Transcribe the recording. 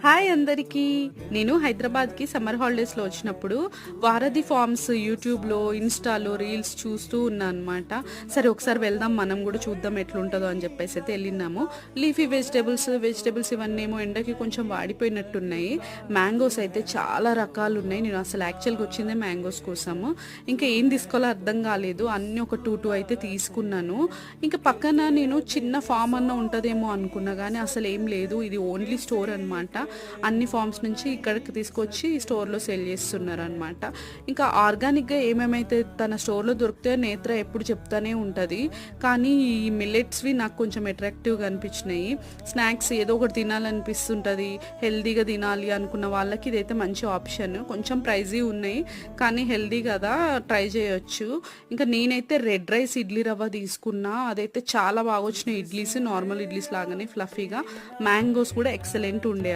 Hi అందరికీ. నేను హైదరాబాద్కి సమ్మర్ హాలిడేస్లో వచ్చినప్పుడు వారధి ఫార్మ్స్ యూట్యూబ్లో ఇన్స్టాలో రీల్స్ చూస్తూ ఉన్నాను అనమాట. సరే ఒకసారి వెళ్దాం మనం కూడా చూద్దాం ఎట్లుంటుందో అని చెప్పేసి అయితే వెళ్ళినాము. లీఫీ వెజిటేబుల్స్ ఇవన్నీ ఏమో ఎండకి కొంచెం వాడిపోయినట్టున్నాయి. మ్యాంగోస్ అయితే చాలా రకాలు ఉన్నాయి. నేను అసలు యాక్చువల్గా వచ్చిందే మ్యాంగోస్ కోసము. ఇంకా ఏం తీసుకోవాలో అర్థం కాలేదు. అన్నీ ఒక టూ అయితే తీసుకున్నాను. ఇంకా పక్కన నేను చిన్న ఫామ్ అన్న ఉంటుందేమో అనుకున్నా కానీ అసలు ఏం లేదు. ఇది ఓన్లీ స్టోర్ అనమాట. అన్ని ఫార్మ్స్ నుంచి ఇక్కడికి తీసుకొచ్చి స్టోర్లో సేల్ చేస్తున్నారు అనమాట. ఇంకా ఆర్గానిక్గా ఏమేమైతే తన స్టోర్లో దొరుకుతాయో నేత్ర ఎప్పుడు చెప్తానే ఉంటుంది. కానీ ఈ మిల్లెట్స్వి నాకు కొంచెం అట్రాక్టివ్గా అనిపించినాయి. స్నాక్స్ ఏదో ఒకటి తినాలనిపిస్తుంటుంది, హెల్దీగా తినాలి అనుకున్న వాళ్ళకి ఇదైతే మంచి ఆప్షన్. కొంచెం ప్రైజీ ఉన్నాయి కానీ హెల్దీ కదా, ట్రై చేయొచ్చు. ఇంకా నేనైతే రెడ్ రైస్ ఇడ్లీ రవ్వ తీసుకున్నా. అదైతే చాలా బాగా వచ్చినాయి ఇడ్లీస్, నార్మల్ ఇడ్లీస్ లాగానే ఫ్లఫీగా. మ్యాంగోస్ కూడా ఎక్సలెంట్ ఉండే